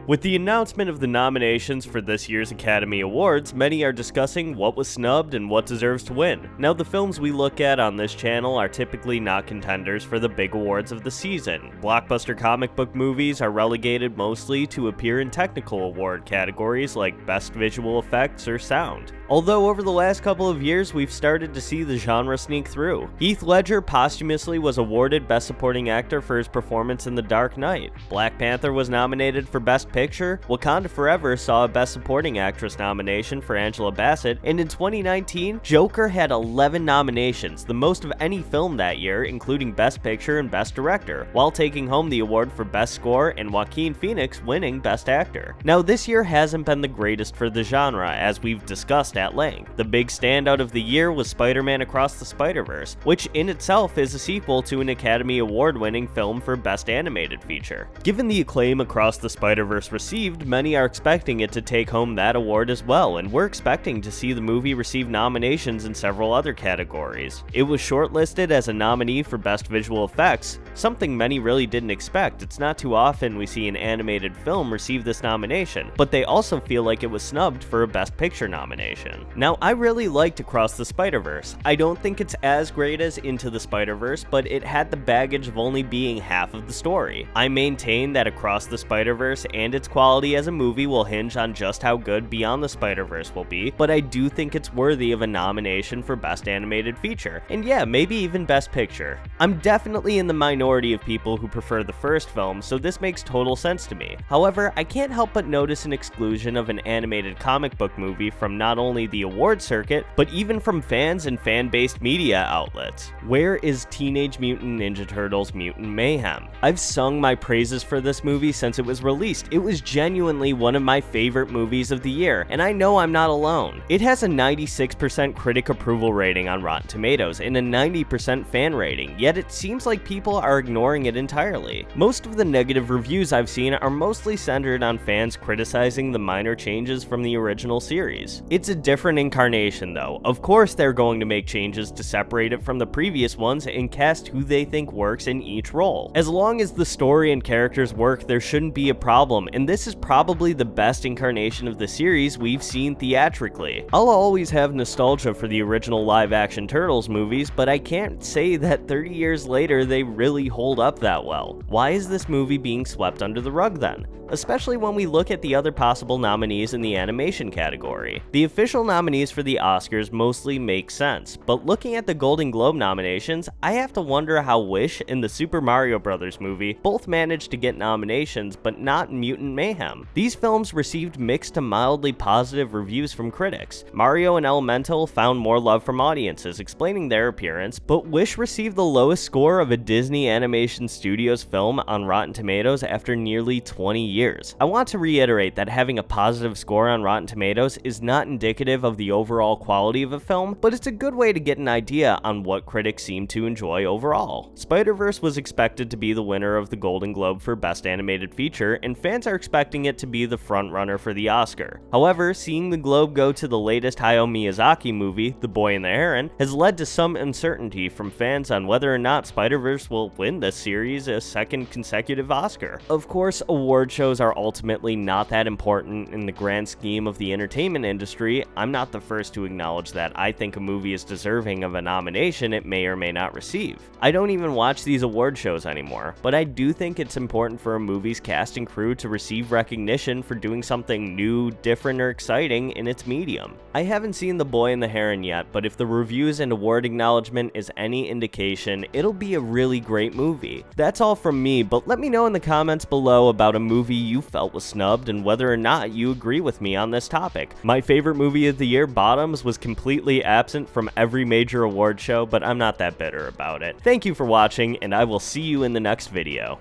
With the announcement of the nominations for this year's Academy Awards, many are discussing what was snubbed and what deserves to win. Now, the films we look at on this channel are typically not contenders for the big awards of the season. Blockbuster comic book movies are relegated mostly to appear in technical award categories like Best Visual Effects or Sound. Although over the last couple of years, we've started to see the genre sneak through. Heath Ledger posthumously was awarded Best Supporting Actor for his performance in The Dark Knight. Black Panther was nominated for Best Picture. Wakanda Forever saw a Best Supporting Actress nomination for Angela Bassett. And in 2019, Joker had 11 nominations, the most of any film that year, including Best Picture and Best Director, while taking home the award for Best Score and Joaquin Phoenix winning Best Actor. Now, this year hasn't been the greatest for the genre, as we've discussed at length. The big standout of the year was Spider-Man Across the Spider-Verse, which in itself is a sequel to an Academy Award-winning film for Best Animated Feature. Given the acclaim Across the Spider-Verse received, many are expecting it to take home that award as well, and we're expecting to see the movie receive nominations in several other categories. It was shortlisted as a nominee for Best Visual Effects, something many really didn't expect. It's not too often we see an animated film receive this nomination, but they also feel like it was snubbed for a Best Picture nomination. Now, I really liked Across the Spider-Verse. I don't think it's as great as Into the Spider-Verse, but it had the baggage of only being half of the story. I maintain that Across the Spider-Verse and its quality as a movie will hinge on just how good Beyond the Spider-Verse will be, but I do think it's worthy of a nomination for Best Animated Feature, and yeah, maybe even Best Picture. I'm definitely in the minority of people who prefer the first film, so this makes total sense to me. However, I can't help but notice an exclusion of an animated comic book movie from not only the award circuit, but even from fans and fan-based media outlets. Where is Teenage Mutant Ninja Turtles Mutant Mayhem? I've sung my praises for this movie since it was released. It was genuinely one of my favorite movies of the year, and I know I'm not alone. It has a 96% critic approval rating on Rotten Tomatoes and a 90% fan rating, yet it seems like people are ignoring it entirely. Most of the negative reviews I've seen are mostly centered on fans criticizing the minor changes from the original series. It's a different incarnation though. Of course they're going to make changes to separate it from the previous ones and cast who they think works in each role. As long as the story and characters work, there shouldn't be a problem, and this is probably the best incarnation of the series we've seen theatrically. I'll always have nostalgia for the original live-action Turtles movies, but I can't say that 30 years later they really hold up that well. Why is this movie being swept under the rug then? Especially when we look at the other possible nominees in the animation category. The official nominees for the Oscars mostly make sense, but looking at the Golden Globe nominations, I have to wonder how Wish and the Super Mario Bros. Movie both managed to get nominations, but not Mutant Mayhem. These films received mixed to mildly positive reviews from critics. Mario and Elemental found more love from audiences, explaining their appearance, but Wish received the lowest score of a Disney Animation Studios film on Rotten Tomatoes after nearly 20 years. I want to reiterate that having a positive score on Rotten Tomatoes is not indicative of the overall quality of a film, but it's a good way to get an idea on what critics seem to enjoy overall. Spider-Verse was expected to be the winner of the Golden Globe for Best Animated Feature, and fans are expecting it to be the frontrunner for the Oscar. However, seeing the Globe go to the latest Hayao Miyazaki movie, The Boy and the Heron, has led to some uncertainty from fans on whether or not Spider-Verse will win this series a second consecutive Oscar. Of course, award shows are ultimately not that important in the grand scheme of the entertainment industry. I'm not the first to acknowledge that I think a movie is deserving of a nomination it may or may not receive. I don't even watch these award shows anymore, but I do think it's important for a movie's cast and crew to receive recognition for doing something new, different, or exciting in its medium. I haven't seen The Boy and the Heron yet, but if the reviews and award acknowledgement is any indication, it'll be a really great movie. That's all from me, but let me know in the comments below about a movie you felt was snubbed and whether or not you agree with me on this topic. My favorite movie of the year, Bottoms, was completely absent from every major award show, but I'm not that bitter about it. Thank you for watching, and I will see you in the next video.